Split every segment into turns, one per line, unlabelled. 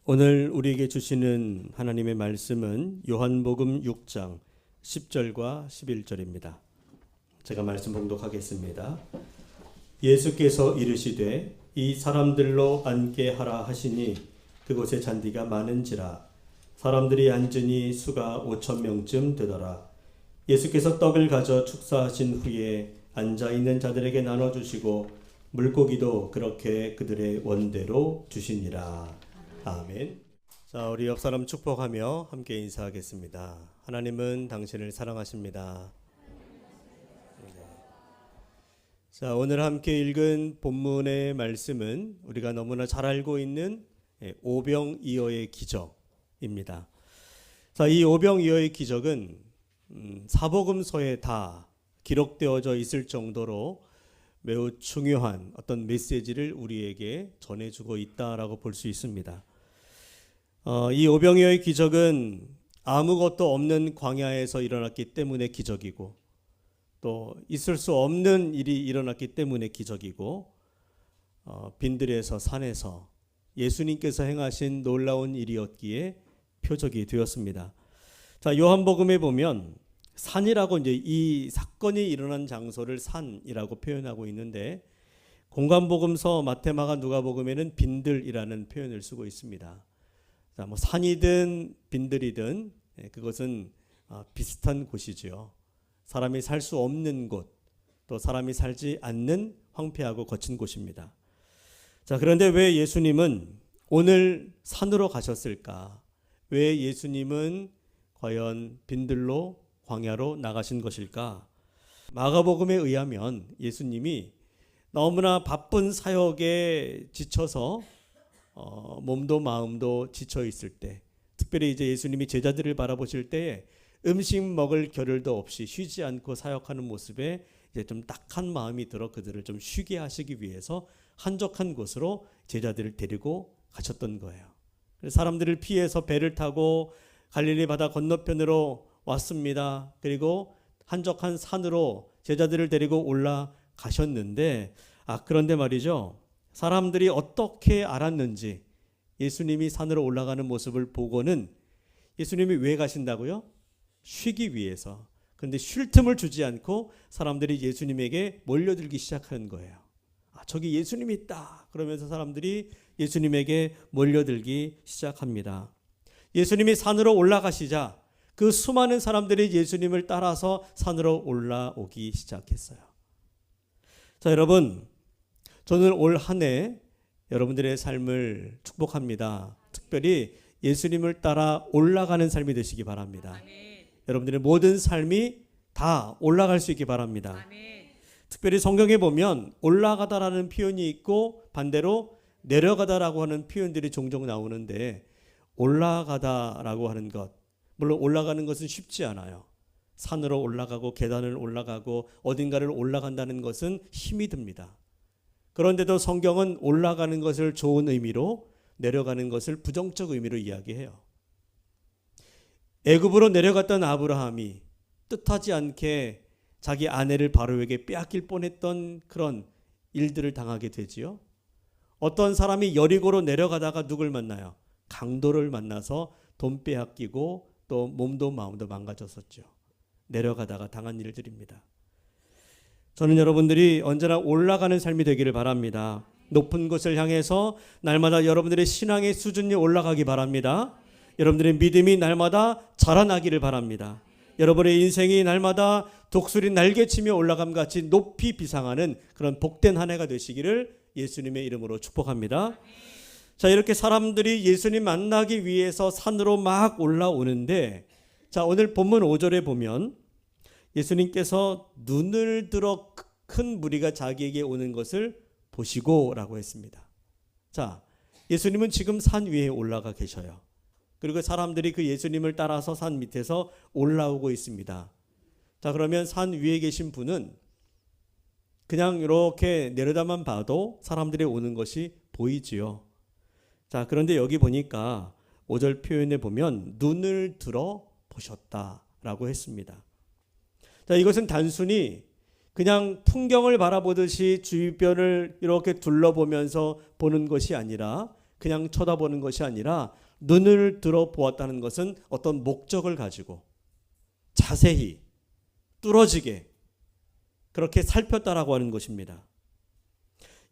오늘 우리에게 주시는 하나님의 말씀은 요한복음 6장 10절과 11절입니다. 제가 말씀 봉독하겠습니다. 예수께서 이르시되 이 사람들로 앉게 하라 하시니 그곳에 잔디가 많은지라 사람들이 앉으니 수가 5,000명쯤 되더라. 예수께서 떡을 가져 축사하신 후에 앉아있는 자들에게 나눠주시고 물고기도 그렇게 그들의 원대로 주시니라. 아멘. 자, 우리 옆 사람 축복하며 함께 인사하겠습니다. 하나님은 당신을 사랑하십니다. 네. 자, 오늘 함께 읽은 본문의 말씀은 우리가 너무나 잘 알고 있는 오병이어의 기적입니다. 자, 이 오병이어의 기적은 사복음서에 다 기록되어져 있을 정도로 매우 중요한 어떤 메시지를 우리에게 전해주고 있다라고 볼 수 있습니다. 이 오병이어의 기적은 아무것도 없는 광야에서 일어났기 때문에 기적이고, 또 있을 수 없는 일이 일어났기 때문에 기적이고, 빈들에서 산에서 예수님께서 행하신 놀라운 일이었기에 표적이 되었습니다. 자, 요한복음에 보면 산이라고 이제 이 사건이 일어난 장소를 산이라고 표현하고 있는데, 공관복음서, 마태마가, 누가복음에는 빈들이라는 표현을 쓰고 있습니다. 자, 뭐 산이든 빈들이든 그것은 비슷한 곳이죠. 사람이 살 수 없는 곳, 또 사람이 살지 않는 황폐하고 거친 곳입니다. 자, 그런데 왜 예수님은 오늘 산으로 가셨을까? 왜 예수님은 과연 빈들로 광야로 나가신 것일까? 마가복음에 의하면 예수님이 너무나 바쁜 사역에 지쳐서 몸도 마음도 지쳐 있을 때, 특별히 이제 예수님이 제자들을 바라보실 때에 음식 먹을 겨를도 없이 쉬지 않고 사역하는 모습에 이제 좀 딱한 마음이 들어 그들을 좀 쉬게 하시기 위해서 한적한 곳으로 제자들을 데리고 가셨던 거예요. 사람들을 피해서 배를 타고 갈릴리 바다 건너편으로 왔습니다. 그리고 한적한 산으로 제자들을 데리고 올라가셨는데, 그런데 말이죠, 사람들이 어떻게 알았는지 예수님이 산으로 올라가는 모습을 보고는 예수님이 왜 가신다고요? 쉬기 위해서. 그런데 쉴 틈을 주지 않고 사람들이 예수님에게 몰려들기 시작하는 거예요. 저기 예수님이 있다 그러면서 사람들이 예수님에게 몰려들기 시작합니다. 예수님이 산으로 올라가시자 그 수많은 사람들이 예수님을 따라서 산으로 올라오기 시작했어요. 자, 여러분, 저는 올 한 해 여러분들의 삶을 축복합니다. 특별히 예수님을 따라 올라가는 삶이 되시기 바랍니다. 아멘. 여러분들의 모든 삶이 다 올라갈 수 있기 바랍니다. 아멘. 특별히 성경에 보면 올라가다라는 표현이 있고 반대로 내려가다라고 하는 표현들이 종종 나오는데, 올라가다라고 하는 것, 물론 올라가는 것은 쉽지 않아요. 산으로 올라가고 계단을 올라가고 어딘가를 올라간다는 것은 힘이 듭니다. 그런데도 성경은 올라가는 것을 좋은 의미로, 내려가는 것을 부정적 의미로 이야기해요. 애굽으로 내려갔던 아브라함이 뜻하지 않게 자기 아내를 바로에게 빼앗길 뻔했던 그런 일들을 당하게 되지요. 어떤 사람이 여리고로 내려가다가 누굴 만나요? 강도를 만나서 돈 빼앗기고 또 몸도 마음도 망가졌었죠. 내려가다가 당한 일들입니다. 저는 여러분들이 언제나 올라가는 삶이 되기를 바랍니다. 높은 곳을 향해서 날마다 여러분들의 신앙의 수준이 올라가기 바랍니다. 여러분들의 믿음이 날마다 자라나기를 바랍니다. 여러분의 인생이 날마다 독수리 날개치며 올라감 같이 높이 비상하는 그런 복된 한 해가 되시기를 예수님의 이름으로 축복합니다. 자, 이렇게 사람들이 예수님 만나기 위해서 산으로 막 올라오는데, 자, 오늘 본문 5절에 보면 예수님께서 눈을 들어 큰 무리가 자기에게 오는 것을 보시고 라고 했습니다. 자, 예수님은 지금 산 위에 올라가 계셔요. 그리고 사람들이 그 예수님을 따라서 산 밑에서 올라오고 있습니다. 자, 그러면 산 위에 계신 분은 그냥 이렇게 내려다만 봐도 사람들이 오는 것이 보이지요. 자, 그런데 여기 보니까 5절 표현에 보면 눈을 들어 보셨다라고 했습니다. 자, 이것은 단순히 그냥 풍경을 바라보듯이 주변을 이렇게 둘러보면서 보는 것이 아니라 그냥 쳐다보는 것이 아니라 눈을 들어 보았다는 것은 어떤 목적을 가지고 자세히 뚫어지게 그렇게 살폈다라고 하는 것입니다.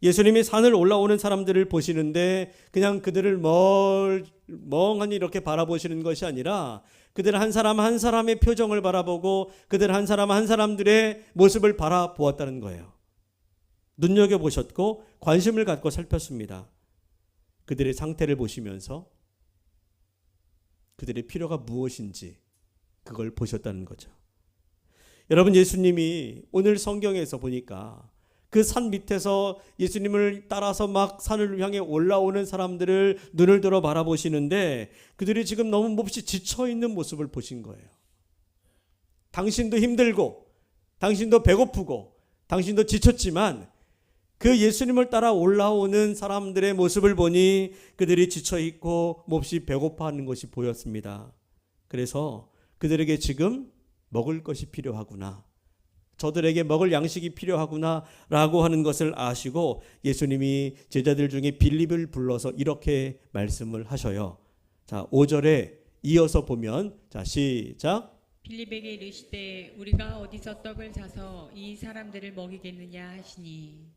예수님이 산을 올라오는 사람들을 보시는데 그냥 그들을 멍하니 이렇게 바라보시는 것이 아니라 그들 한 사람 한 사람의 표정을 바라보고 그들 한 사람 한 사람들의 모습을 바라보았다는 거예요. 눈여겨보셨고 관심을 갖고 살폈습니다. 그들의 상태를 보시면서 그들의 필요가 무엇인지 그걸 보셨다는 거죠. 여러분, 예수님이 오늘 성경에서 보니까 그 산 밑에서 예수님을 따라서 막 산을 향해 올라오는 사람들을 눈을 들어 바라보시는데 그들이 지금 너무 몹시 지쳐있는 모습을 보신 거예요. 당신도 힘들고 당신도 배고프고 당신도 지쳤지만 그 예수님을 따라 올라오는 사람들의 모습을 보니 그들이 지쳐있고 몹시 배고파하는 것이 보였습니다. 그래서 그들에게 지금 먹을 것이 필요하구나, 저들에게 먹을 양식이 필요하구나 라고 하는 것을 아시고 예수님이 제자들 중에 빌립을 불러서 이렇게 말씀을 하셔요. 자, 5절에 이어서 보면, 자, 시작.
빌립에게 이르시되 우리가 어디서 떡을 사서 이 사람들을 먹이겠느냐 하시니.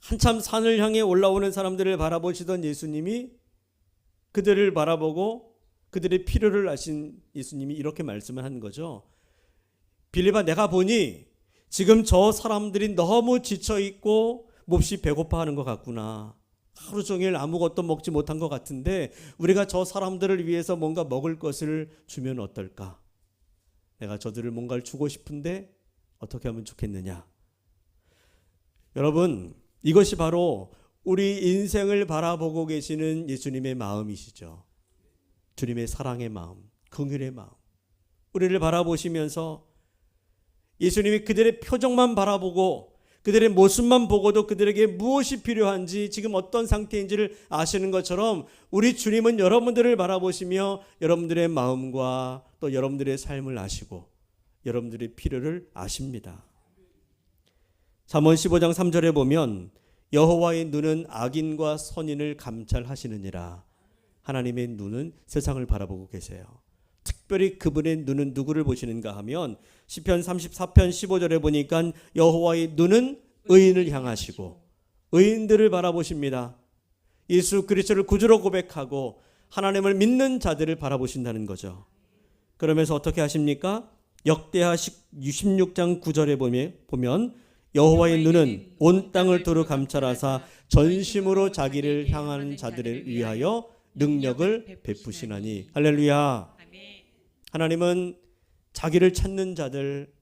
한참 산을 향해 올라오는 사람들을 바라보시던 예수님이 그들을 바라보고 그들의 필요를 아신 예수님이 이렇게 말씀을 하는 거죠. 빌립아, 내가 보니 지금 저 사람들이 너무 지쳐있고 몹시 배고파하는 것 같구나. 하루 종일 아무것도 먹지 못한 것 같은데 우리가 저 사람들을 위해서 뭔가 먹을 것을 주면 어떨까? 내가 저들을 뭔가를 주고 싶은데 어떻게 하면 좋겠느냐? 여러분, 이것이 바로 우리 인생을 바라보고 계시는 예수님의 마음이시죠. 주님의 사랑의 마음, 긍휼의 마음. 우리를 바라보시면서 예수님이 그들의 표정만 바라보고 그들의 모습만 보고도 그들에게 무엇이 필요한지 지금 어떤 상태인지를 아시는 것처럼 우리 주님은 여러분들을 바라보시며 여러분들의 마음과 또 여러분들의 삶을 아시고 여러분들의 필요를 아십니다. 잠언 15장 3절에 보면 여호와의 눈은 악인과 선인을 감찰하시느니라. 하나님의 눈은 세상을 바라보고 계세요. 특별히 그분의 눈은 누구를 보시는가 하면 시편 34편 15절에 보니까 여호와의 눈은 의인을 향하시고 의인들을 바라보십니다. 예수 그리스도를 구주로 고백하고 하나님을 믿는 자들을 바라보신다는 거죠. 그러면서 어떻게 하십니까? 역대하 66장 9절에 보면 여호와의 눈은 온 땅을 두루 감찰하사 전심으로 자기를 향하는 자들을 위하여 능력을 베푸시나니. 할렐루야. 하나님은 자기를 찾는 자들,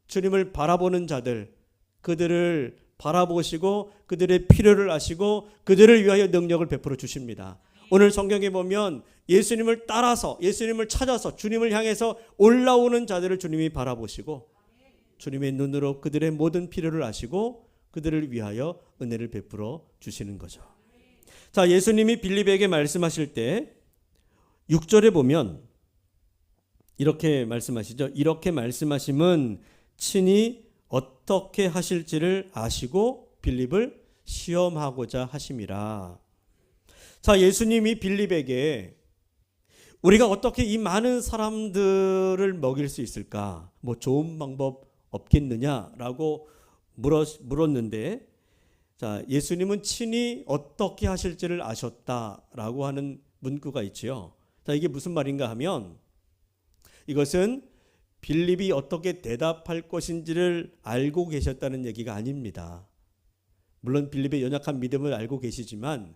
주님을 바라보는 자들, 그들을 바라보시고 그들의 필요를 아시고 그들을 위하여 능력을 베풀어 주십니다. 오늘 성경에 보면 예수님을 따라서, 예수님을 찾아서 주님을 향해서 올라오는 자들을 주님이 바라보시고 주님의 눈으로 그들의 모든 필요를 아시고 그들을 위하여 은혜를 베풀어 주시는 거죠. 자, 예수님이 빌립에게 말씀하실 때 6절에 보면 이렇게 말씀하시죠. 이렇게 말씀하심은 친히 어떻게 하실지를 아시고 빌립을 시험하고자 하심이라. 자, 예수님이 빌립에게 우리가 어떻게 이 많은 사람들을 먹일 수 있을까? 뭐 좋은 방법 없겠느냐라고 물었는데, 자, 예수님은 친히 어떻게 하실지를 아셨다라고 하는 문구가 있지요. 자, 이게 무슨 말인가 하면 이것은 빌립이 어떻게 대답할 것인지를 알고 계셨다는 얘기가 아닙니다. 물론 빌립의 연약한 믿음을 알고 계시지만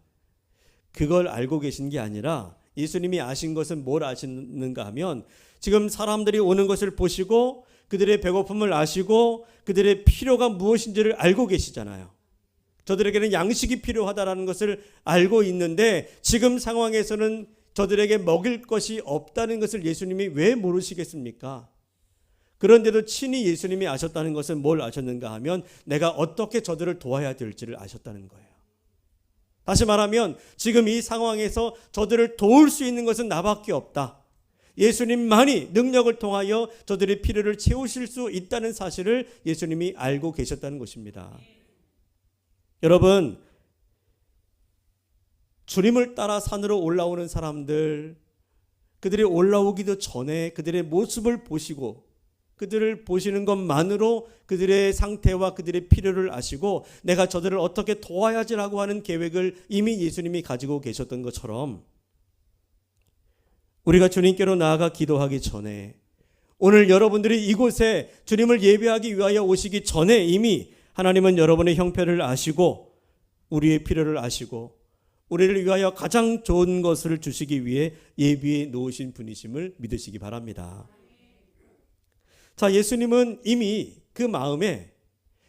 그걸 알고 계신 게 아니라 예수님이 아신 것은 뭘 아시는가 하면 지금 사람들이 오는 것을 보시고 그들의 배고픔을 아시고 그들의 필요가 무엇인지를 알고 계시잖아요. 저들에게는 양식이 필요하다는 것을 알고 있는데 지금 상황에서는 저들에게 먹일 것이 없다는 것을 예수님이 왜 모르시겠습니까? 그런데도 친히 예수님이 아셨다는 것은 뭘 아셨는가 하면 내가 어떻게 저들을 도와야 될지를 아셨다는 거예요. 다시 말하면 지금 이 상황에서 저들을 도울 수 있는 것은 나밖에 없다. 예수님만이 능력을 통하여 저들의 필요를 채우실 수 있다는 사실을 예수님이 알고 계셨다는 것입니다. 여러분, 주님을 따라 산으로 올라오는 사람들, 그들이 올라오기도 전에 그들의 모습을 보시고 그들을 보시는 것만으로 그들의 상태와 그들의 필요를 아시고 내가 저들을 어떻게 도와야지라고 하는 계획을 이미 예수님이 가지고 계셨던 것처럼 우리가 주님께로 나아가 기도하기 전에 오늘 여러분들이 이곳에 주님을 예배하기 위하여 오시기 전에 이미 하나님은 여러분의 형편을 아시고 우리의 필요를 아시고 우리를 위하여 가장 좋은 것을 주시기 위해 예비해 놓으신 분이심을 믿으시기 바랍니다. 자, 예수님은 이미 그 마음에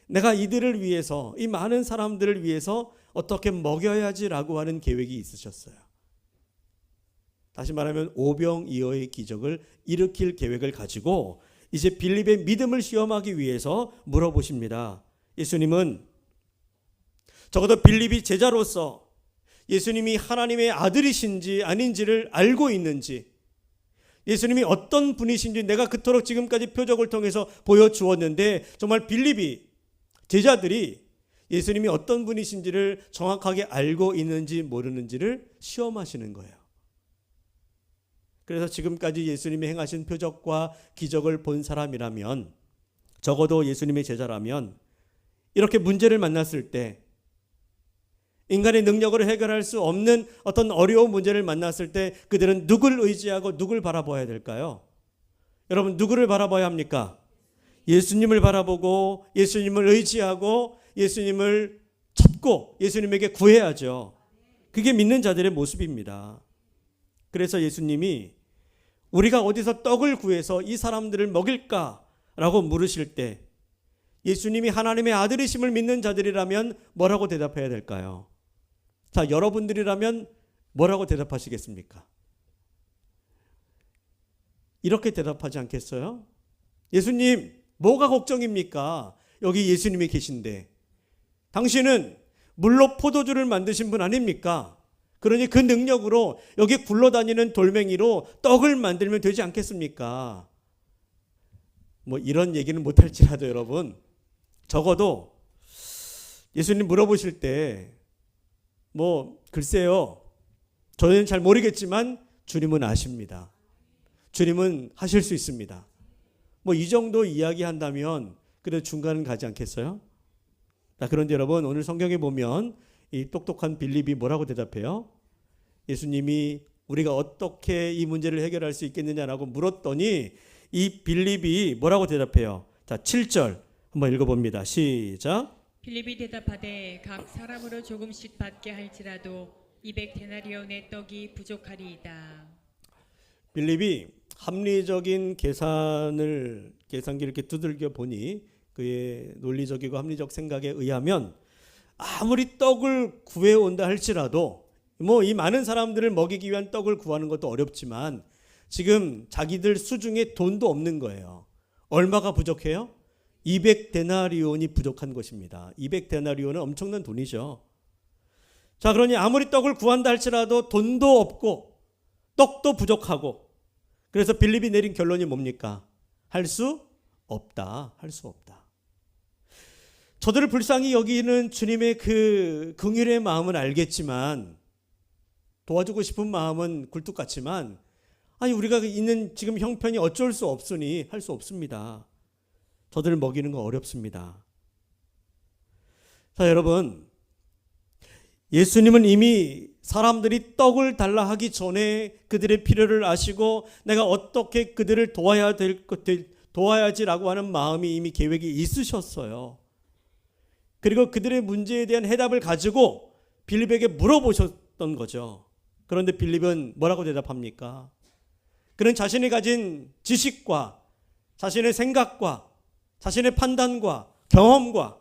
내가 이들을 위해서, 이 많은 사람들을 위해서 어떻게 먹여야지라고 하는 계획이 있으셨어요. 다시 말하면 오병이어의 기적을 일으킬 계획을 가지고 이제 빌립의 믿음을 시험하기 위해서 물어보십니다. 예수님은 적어도 빌립이 제자로서 예수님이 하나님의 아들이신지 아닌지를 알고 있는지, 예수님이 어떤 분이신지 내가 그토록 지금까지 표적을 통해서 보여주었는데 정말 빌립이, 제자들이 예수님이 어떤 분이신지를 정확하게 알고 있는지 모르는지를 시험하시는 거예요. 그래서 지금까지 예수님이 행하신 표적과 기적을 본 사람이라면, 적어도 예수님의 제자라면 이렇게 문제를 만났을 때, 인간의 능력으로 해결할 수 없는 어떤 어려운 문제를 만났을 때 그들은 누굴 의지하고 누굴 바라봐야 될까요? 여러분, 누구를 바라봐야 합니까? 예수님을 바라보고 예수님을 의지하고 예수님을 찾고 예수님에게 구해야죠. 그게 믿는 자들의 모습입니다. 그래서 예수님이 우리가 어디서 떡을 구해서 이 사람들을 먹일까라고 물으실 때 예수님이 하나님의 아들이심을 믿는 자들이라면 뭐라고 대답해야 될까요? 자, 여러분들이라면 뭐라고 대답하시겠습니까? 이렇게 대답하지 않겠어요? 예수님, 뭐가 걱정입니까? 여기 예수님이 계신데. 당신은 물로 포도주를 만드신 분 아닙니까? 그러니 그 능력으로 여기 굴러다니는 돌멩이로 떡을 만들면 되지 않겠습니까? 뭐 이런 얘기는 못할지라도 여러분, 적어도 예수님 물어보실 때 글쎄요, 저는 잘 모르겠지만 주님은 아십니다. 주님은 하실 수 있습니다. 이 정도 이야기한다면 그래도 중간은 가지 않겠어요? 그런데 여러분, 오늘 성경에 보면 이 똑똑한 빌립이 뭐라고 대답해요? 예수님이 우리가 어떻게 이 문제를 해결할 수 있겠느냐라고 물었더니 이 빌립이 뭐라고 대답해요? 자, 7절 한번 읽어봅니다. 시작.
빌립이 대답하되 각 사람으로 조금씩 받게 할지라도 200데나리온의 떡이 부족하리이다. 빌립이
합리적인 계산기를 이렇게 두들겨 보니 그의 논리적이고 합리적 생각에 의하면 아무리 떡을 구해온다 할지라도 이 많은 사람들을 먹이기 위한 떡을 구하는 것도 어렵지만 지금 자기들 수중에 돈도 없는 거예요. 얼마가 부족해요? 200데나리온이 부족한 것입니다. 200데나리온은 엄청난 돈이죠. 자, 그러니 아무리 떡을 구한다 할지라도 돈도 없고 떡도 부족하고, 그래서 빌립이 내린 결론이 뭡니까? 할 수 없다. 할 수 없다. 저들을 불쌍히 여기는 주님의 그 긍휼의 마음은 알겠지만, 도와주고 싶은 마음은 굴뚝 같지만, 우리가 있는 지금 형편이 어쩔 수 없으니 할 수 없습니다. 저들을 먹이는 거 어렵습니다. 자, 여러분, 예수님은 이미 사람들이 떡을 달라 하기 전에 그들의 필요를 아시고 내가 어떻게 그들을 도와야지라고 하는 마음이 이미 계획이 있으셨어요. 그리고 그들의 문제에 대한 해답을 가지고 빌립에게 물어보셨던 거죠. 그런데 빌립은 뭐라고 대답합니까? 그는 자신이 가진 지식과 자신의 생각과 자신의 판단과 경험과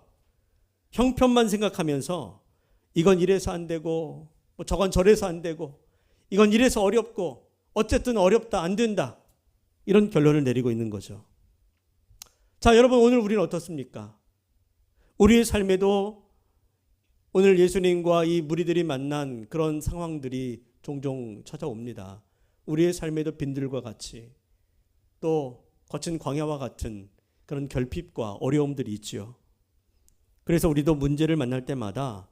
형편만 생각하면서 이건 이래서 안 되고 저건 저래서 안 되고 이건 이래서 어렵고 어쨌든 어렵다, 안 된다, 이런 결론을 내리고 있는 거죠. 자, 여러분, 오늘 우리는 어떻습니까? 우리의 삶에도 오늘 예수님과 이 무리들이 만난 그런 상황들이 종종 찾아옵니다. 우리의 삶에도 빈들과 같이 또 거친 광야와 같은 그런 결핍과 어려움들이 있지요. 그래서 우리도 문제를 만날 때마다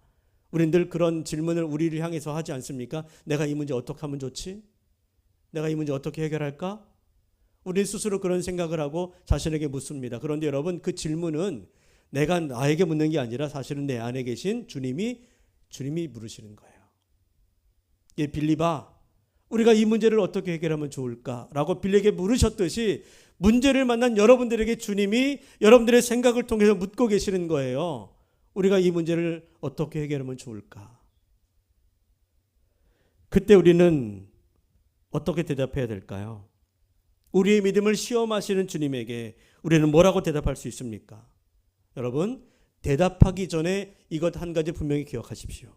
우린 늘 그런 질문을 우리를 향해서 하지 않습니까? 내가 이 문제 어떻게 하면 좋지? 내가 이 문제 어떻게 해결할까? 우리 스스로 그런 생각을 하고 자신에게 묻습니다. 그런데 여러분, 그 질문은 내가 나에게 묻는 게 아니라 사실은 내 안에 계신 주님이 물으시는 거예요. 예, 빌립아, 우리가 이 문제를 어떻게 해결하면 좋을까라고 빌립에게 물으셨듯이 문제를 만난 여러분들에게 주님이 여러분들의 생각을 통해서 묻고 계시는 거예요. 우리가 이 문제를 어떻게 해결하면 좋을까? 그때 우리는 어떻게 대답해야 될까요? 우리의 믿음을 시험하시는 주님에게 우리는 뭐라고 대답할 수 있습니까? 여러분, 대답하기 전에 이것 한 가지 분명히 기억하십시오.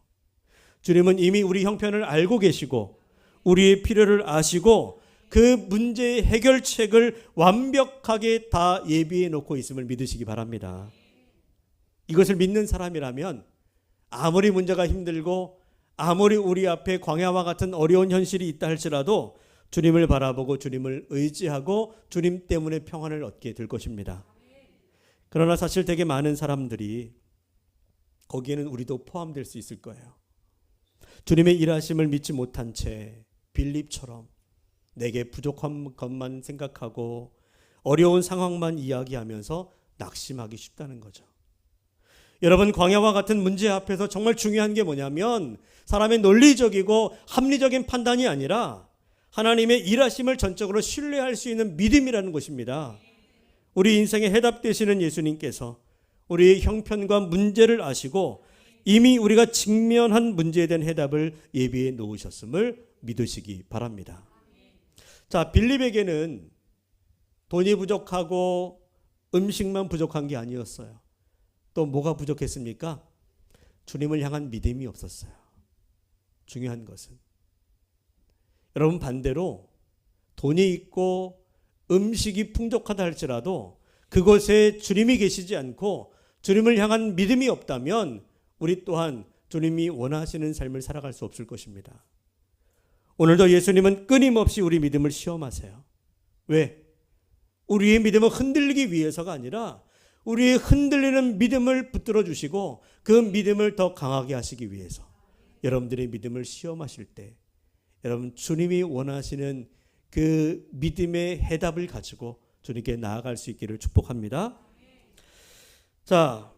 주님은 이미 우리 형편을 알고 계시고 우리의 필요를 아시고 그 문제의 해결책을 완벽하게 다 예비해 놓고 있음을 믿으시기 바랍니다. 이것을 믿는 사람이라면 아무리 문제가 힘들고 아무리 우리 앞에 광야와 같은 어려운 현실이 있다 할지라도 주님을 바라보고 주님을 의지하고 주님 때문에 평안을 얻게 될 것입니다. 그러나 사실 되게 많은 사람들이 거기에는 우리도 포함될 수 있을 거예요. 주님의 일하심을 믿지 못한 채 빌립처럼 내게 부족한 것만 생각하고 어려운 상황만 이야기하면서 낙심하기 쉽다는 거죠. 여러분, 광야와 같은 문제 앞에서 정말 중요한 게 뭐냐면 사람의 논리적이고 합리적인 판단이 아니라 하나님의 일하심을 전적으로 신뢰할 수 있는 믿음이라는 것입니다. 우리 인생의 해답 되시는 예수님께서 우리의 형편과 문제를 아시고 이미 우리가 직면한 문제에 대한 해답을 예비해 놓으셨음을 믿으시기 바랍니다. 자, 빌립에게는 돈이 부족하고 음식만 부족한 게 아니었어요. 또 뭐가 부족했습니까? 주님을 향한 믿음이 없었어요. 중요한 것은 여러분, 반대로 돈이 있고 음식이 풍족하다 할지라도 그곳에 주님이 계시지 않고 주님을 향한 믿음이 없다면 우리 또한 주님이 원하시는 삶을 살아갈 수 없을 것입니다. 오늘도 예수님은 끊임없이 우리 믿음을 시험하세요. 왜? 우리의 믿음을 흔들리기 위해서가 아니라 우리의 흔들리는 믿음을 붙들어 주시고 그 믿음을 더 강하게 하시기 위해서 여러분들의 믿음을 시험하실 때 여러분, 주님이 원하시는 그 믿음의 해답을 가지고 주님께 나아갈 수 있기를 축복합니다. 자,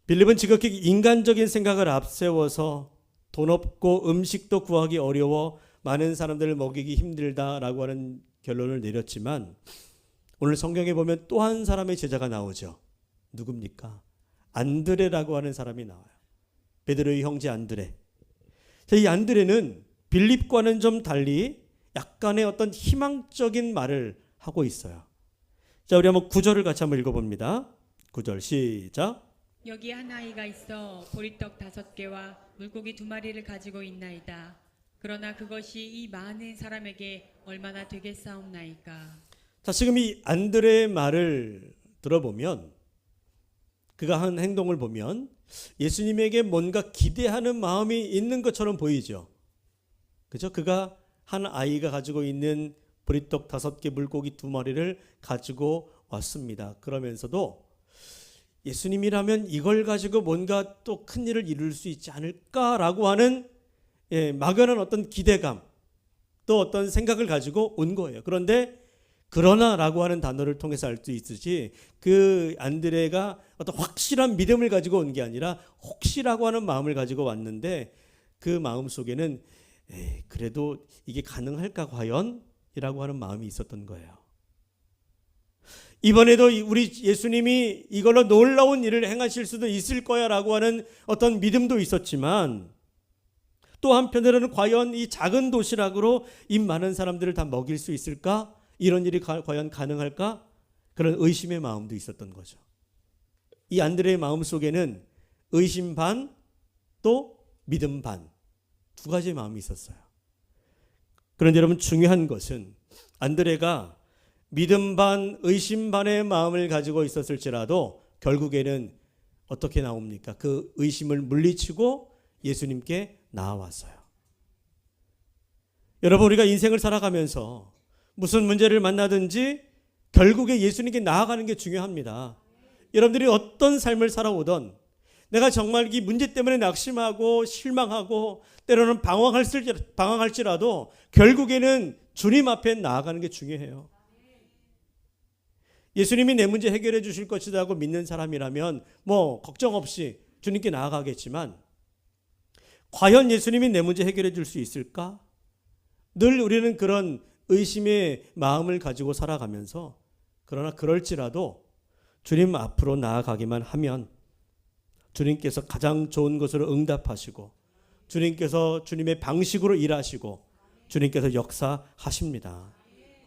빌립은 지극히 인간적인 생각을 앞세워서 돈 없고 음식도 구하기 어려워 많은 사람들을 먹이기 힘들다라고 하는 결론을 내렸지만 오늘 성경에 보면 또 한 사람의 제자가 나오죠. 누굽니까? 안드레라고 하는 사람이 나와요. 베드로의 형제 안드레. 이 안드레는 빌립과는 좀 달리 약간의 어떤 희망적인 말을 하고 있어요. 자, 우리 한번 9절을 같이 한번 읽어봅니다. 9절 시작.
여기 한 아이가 있어 보리떡 5개와 물고기 2마리를 가지고 있나이다. 그러나 그것이 이 많은 사람에게 얼마나 되겠사옵나이까.
자, 지금 이 안드레의 말을 들어보면 그가 한 행동을 보면 예수님에게 뭔가 기대하는 마음이 있는 것처럼 보이죠. 그죠? 그가 한 아이가 가지고 있는 보리떡 5개, 물고기 2마리를 가지고 왔습니다. 그러면서도 예수님이라면 이걸 가지고 뭔가 또 큰 일을 이룰 수 있지 않을까라고 하는 막연한 어떤 기대감, 또 어떤 생각을 가지고 온 거예요. 그런데 그러나라고 하는 단어를 통해서 알 수 있듯이 그 안드레가 어떤 확실한 믿음을 가지고 온 게 아니라 혹시라고 하는 마음을 가지고 왔는데 그 마음 속에는 그래도 이게 가능할까 과연? 이라고 하는 마음이 있었던 거예요. 이번에도 우리 예수님이 이걸로 놀라운 일을 행하실 수도 있을 거야 라고 하는 어떤 믿음도 있었지만 또 한편으로는 과연 이 작은 도시락으로 이 많은 사람들을 다 먹일 수 있을까? 이런 일이 과연 가능할까? 그런 의심의 마음도 있었던 거죠. 이 안드레의 마음 속에는 의심 반 또 믿음 반 두 가지의 마음이 있었어요. 그런데 여러분, 중요한 것은 안드레가 믿음 반 의심 반의 마음을 가지고 있었을지라도 결국에는 어떻게 나옵니까? 그 의심을 물리치고 예수님께 나아왔어요. 여러분, 우리가 인생을 살아가면서 무슨 문제를 만나든지 결국에 예수님께 나아가는 게 중요합니다. 여러분들이 어떤 삶을 살아오던 내가 정말 이 문제 때문에 낙심하고 실망하고 때로는 방황할지라도 결국에는 주님 앞에 나아가는 게 중요해요. 예수님이 내 문제 해결해 주실 것이다 고 믿는 사람이라면 뭐 걱정 없이 주님께 나아가겠지만, 과연 예수님이 내 문제 해결해 줄 수 있을까? 늘 우리는 그런 의심의 마음을 가지고 살아가면서, 그러나 그럴지라도 주님 앞으로 나아가기만 하면 주님께서 가장 좋은 것으로 응답하시고, 주님께서 주님의 방식으로 일하시고, 주님께서 역사하십니다.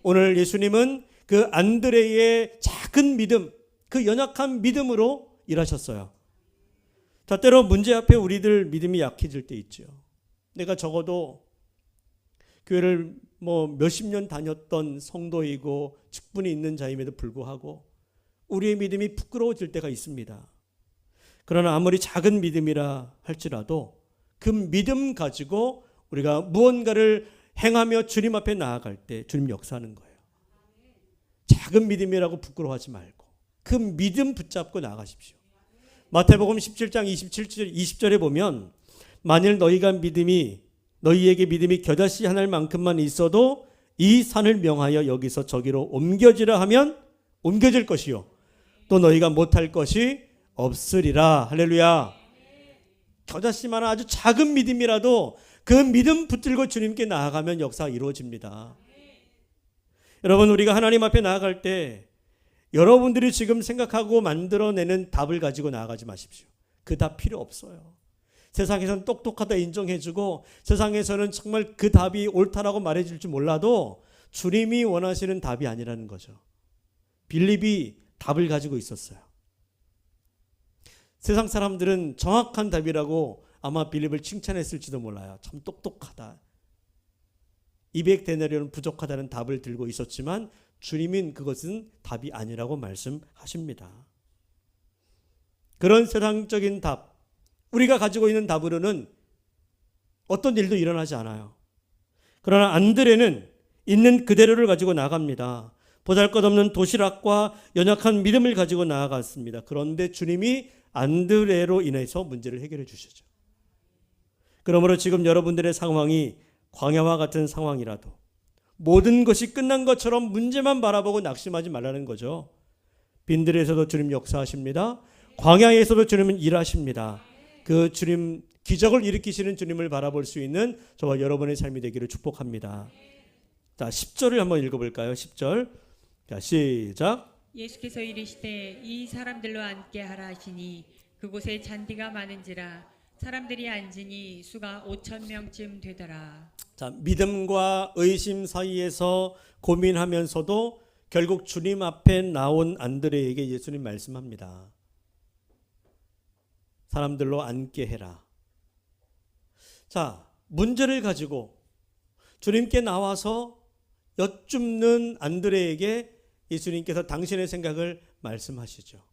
오늘 예수님은 그 안드레의 작은 믿음, 그 연약한 믿음으로 일하셨어요. 자, 때로 문제 앞에 우리들 믿음이 약해질 때 있죠. 내가 적어도 교회를 뭐 몇십 년 다녔던 성도이고 직분이 있는 자임에도 불구하고 우리의 믿음이 부끄러워질 때가 있습니다. 그러나 아무리 작은 믿음이라 할지라도 그 믿음 가지고 우리가 무언가를 행하며 주님 앞에 나아갈 때 주님 역사하는 거예요. 작은 믿음이라고 부끄러워하지 말고 그 믿음 붙잡고 나가십시오. 마태복음 17장 27절 20절에 보면, 만일 너희에게 믿음이 겨자씨 하나일 만큼만 있어도 이 산을 명하여 여기서 저기로 옮겨지라 하면 옮겨질 것이요, 또 너희가 못할 것이 없으리라. 할렐루야. 겨자씨만 아주 작은 믿음이라도 그 믿음 붙들고 주님께 나아가면 역사가 이루어집니다. 여러분, 우리가 하나님 앞에 나아갈 때 여러분들이 지금 생각하고 만들어내는 답을 가지고 나아가지 마십시오. 그 답 필요 없어요. 세상에서는 똑똑하다 인정해주고 세상에서는 정말 그 답이 옳다라고 말해줄지 몰라도 주님이 원하시는 답이 아니라는 거죠. 빌립이 답을 가지고 있었어요. 세상 사람들은 정확한 답이라고 아마 빌립을 칭찬했을지도 몰라요. 참 똑똑하다. 200데나리온은 부족하다는 답을 들고 있었지만 주님은 그것은 답이 아니라고 말씀하십니다. 그런 세상적인 답, 우리가 가지고 있는 답으로는 어떤 일도 일어나지 않아요. 그러나 안드레는 있는 그대로를 가지고 나갑니다. 보잘것없는 도시락과 연약한 믿음을 가지고 나아갔습니다. 그런데 주님이 안드레로 인해서 문제를 해결해 주시죠. 그러므로 지금 여러분들의 상황이 광야와 같은 상황이라도 모든 것이 끝난 것처럼 문제만 바라보고 낙심하지 말라는 거죠. 빈들에서도 주님 역사하십니다. 광야에서도 주님은 일하십니다. 그 주님, 기적을 일으키시는 주님을 바라볼 수 있는 저와 여러분의 삶이 되기를 축복합니다. 자, 10절을 한번 읽어볼까요? 10절. 자, 시작.
예수께서 이르시되 이 사람들로 앉게 하라 하시니 그곳에 잔디가 많은지라 사람들이 앉으니 수가 5,000명쯤 되더라.
자, 믿음과 의심 사이에서 고민하면서도 결국 주님 앞에 나온 안드레에게 예수님 말씀합니다. 사람들로 앉게 해라. 자, 문제를 가지고 주님께 나와서 여쭙는 안드레에게 예수님께서 당신의 생각을 말씀하시죠.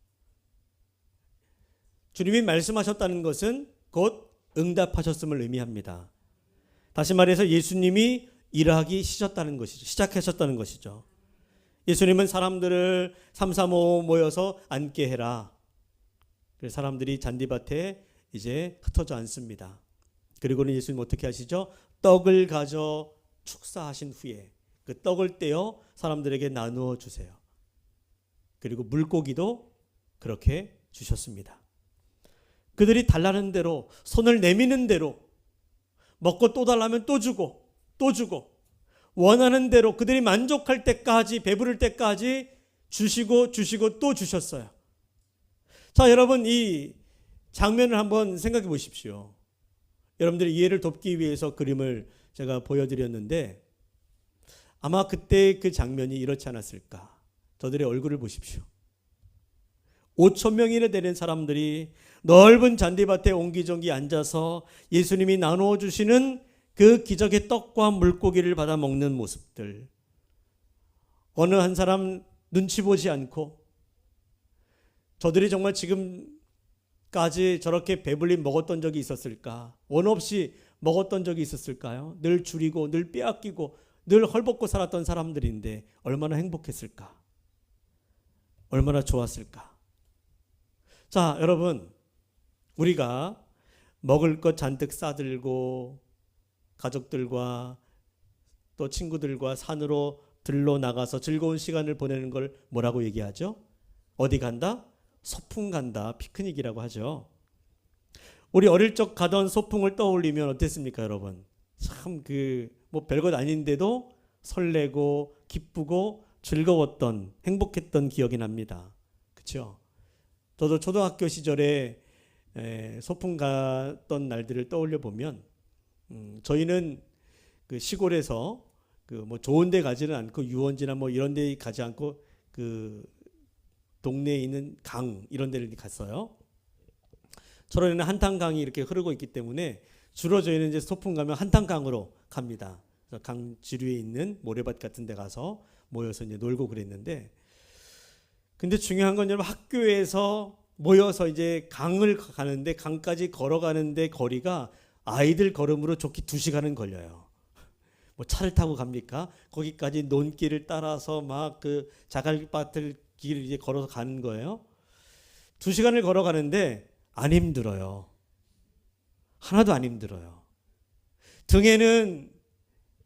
주님이 말씀하셨다는 것은 곧 응답하셨음을 의미합니다. 다시 말해서 예수님이 일하기 시작하셨다는 것이죠. 예수님은 사람들을 335 모여서 앉게 해라. 그래서 사람들이 잔디밭에 이제 흩어져 앉습니다. 그리고는 예수님 어떻게 하시죠? 떡을 가져 축사하신 후에 그 떡을 떼어 사람들에게 나누어 주세요. 그리고 물고기도 그렇게 주셨습니다. 그들이 달라는 대로, 손을 내미는 대로, 먹고 또 달라면 또 주고 또 주고, 원하는 대로 그들이 만족할 때까지, 배부를 때까지 주시고 또 주셨어요. 자, 여러분, 이 장면을 한번 생각해 보십시오. 여러분들의 이해를 돕기 위해서 그림을 제가 보여드렸는데 아마 그때 그 장면이 이렇지 않았을까. 저들의 얼굴을 보십시오. 5,000명이나 되는 사람들이 넓은 잔디밭에 옹기종기 앉아서 예수님이 나누어 주시는 그 기적의 떡과 물고기를 받아 먹는 모습들. 어느 한 사람 눈치 보지 않고, 저들이 정말 지금까지 저렇게 배불리 먹었던 적이 있었을까? 원 없이 먹었던 적이 있었을까요? 늘 줄이고 늘 빼앗기고 늘 헐벗고 살았던 사람들인데 얼마나 행복했을까? 얼마나 좋았을까? 자, 여러분, 우리가 먹을 것 잔뜩 싸들고 가족들과 또 친구들과 산으로 들러 나가서 즐거운 시간을 보내는 걸 뭐라고 얘기하죠? 어디 간다? 소풍 간다. 피크닉이라고 하죠. 우리 어릴 적 가던 소풍을 떠올리면 어땠습니까, 여러분? 참 뭐 별것 아닌데도 설레고 기쁘고 즐거웠던 행복했던 기억이 납니다. 그렇죠? 저도 초등학교 시절에 소풍 갔던 날들을 떠올려 보면 저희는 그 시골에서 뭐 좋은 데 가지는 않고 유원지나 뭐 이런 데 가지 않고 그 동네에 있는 강 이런 데를 갔어요. 철원에는 한탄강이 이렇게 흐르고 있기 때문에 주로 저희는 이제 소풍 가면 한탄강으로 갑니다. 그래서 강 지류에 있는 모래밭 같은 데 가서 모여서 이제 놀고 그랬는데, 근데 중요한 건 여러분, 학교에서 모여서 이제 강을 가는데, 강까지 걸어가는데 거리가 아이들 걸음으로 좋게 2시간은 걸려요. 뭐 차를 타고 갑니까? 거기까지 논길을 따라서 막 그 자갈밭을 길을 이제 걸어서 가는 거예요. 2시간을 걸어가는데 안 힘들어요. 하나도 안 힘들어요. 등에는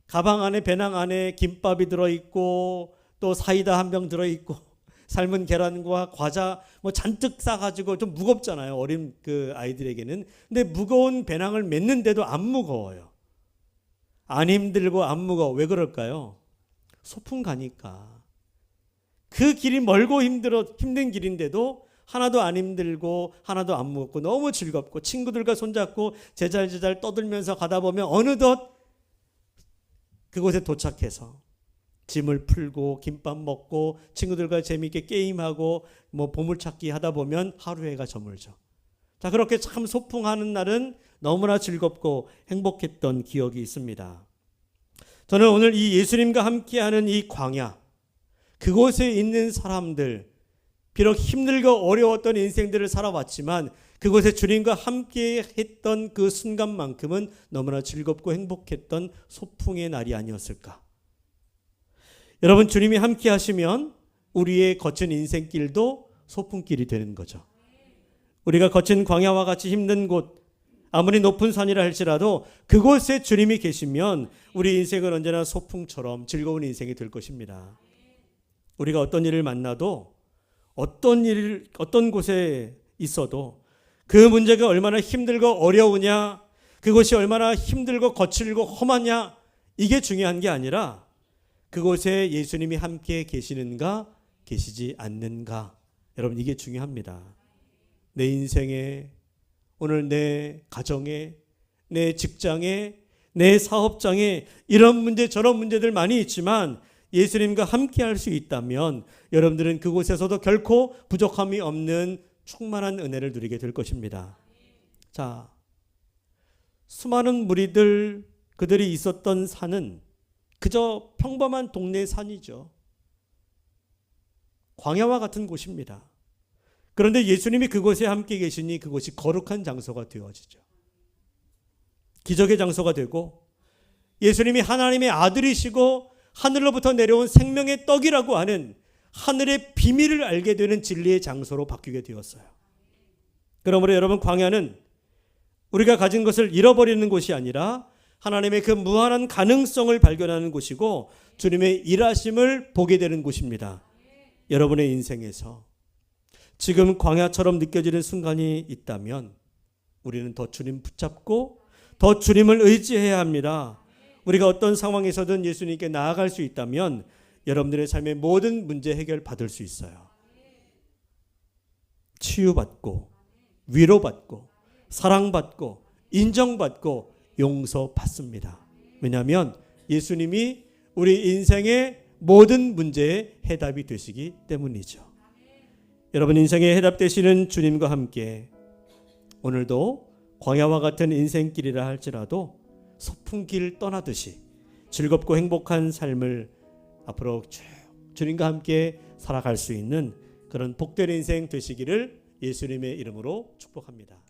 가방 안에, 배낭 안에 김밥이 들어있고 또 사이다 한 병 들어있고 삶은 계란과 과자 뭐 잔뜩 싸가지고, 좀 무겁잖아요, 어린 그 아이들에게는. 근데 무거운 배낭을 맸는데도 안 무거워요. 안 힘들고 안 무거워. 왜 그럴까요? 소풍 가니까. 그 길이 멀고 힘든 길인데도 하나도 안 힘들고 하나도 안 무겁고 너무 즐겁고, 친구들과 손잡고 제잘제잘 떠들면서 가다 보면 어느덧 그곳에 도착해서 짐을 풀고 김밥 먹고 친구들과 재미있게 게임하고 뭐 보물찾기 하다 보면 하루해가 저물죠. 자, 그렇게 참 소풍하는 날은 너무나 즐겁고 행복했던 기억이 있습니다. 저는 오늘 이 예수님과 함께하는 이 광야, 그곳에 있는 사람들, 비록 힘들고 어려웠던 인생들을 살아왔지만 그곳에 주님과 함께 했던 그 순간만큼은 너무나 즐겁고 행복했던 소풍의 날이 아니었을까. 여러분, 주님이 함께 하시면 우리의 거친 인생길도 소풍길이 되는 거죠. 우리가 거친 광야와 같이 힘든 곳, 아무리 높은 산이라 할지라도 그곳에 주님이 계시면 우리 인생은 언제나 소풍처럼 즐거운 인생이 될 것입니다. 우리가 어떤 일을 만나도, 어떤 곳에 있어도 그 문제가 얼마나 힘들고 어려우냐, 그것이 얼마나 힘들고 거칠고 험하냐, 이게 중요한 게 아니라 그곳에 예수님이 함께 계시는가 계시지 않는가, 여러분, 이게 중요합니다. 내 인생에, 오늘 내 가정에, 내 직장에, 내 사업장에 이런 문제 저런 문제들 많이 있지만 예수님과 함께 할 수 있다면 여러분들은 그곳에서도 결코 부족함이 없는 충만한 은혜를 누리게 될 것입니다. 자, 수많은 무리들, 그들이 있었던 산은 그저 평범한 동네 산이죠. 광야와 같은 곳입니다. 그런데 예수님이 그곳에 함께 계시니 그곳이 거룩한 장소가 되어지죠. 기적의 장소가 되고, 예수님이 하나님의 아들이시고 하늘로부터 내려온 생명의 떡이라고 하는 하늘의 비밀을 알게 되는 진리의 장소로 바뀌게 되었어요. 그러므로 여러분, 광야는 우리가 가진 것을 잃어버리는 곳이 아니라 하나님의 그 무한한 가능성을 발견하는 곳이고 주님의 일하심을 보게 되는 곳입니다. 여러분의 인생에서 지금 광야처럼 느껴지는 순간이 있다면 우리는 더 주님 붙잡고 더 주님을 의지해야 합니다. 우리가 어떤 상황에서든 예수님께 나아갈 수 있다면 여러분들의 삶의 모든 문제 해결 받을 수 있어요. 치유받고 위로받고 사랑받고 인정받고 용서받습니다. 왜냐하면 예수님이 우리 인생의 모든 문제의 해답이 되시기 때문이죠. 여러분, 인생의 해답 되시는 주님과 함께 오늘도 광야와 같은 인생길이라 할지라도 소풍길 떠나듯이 즐겁고 행복한 삶을 앞으로 쭉 주님과 함께 살아갈 수 있는 그런 복된 인생 되시기를 예수님의 이름으로 축복합니다.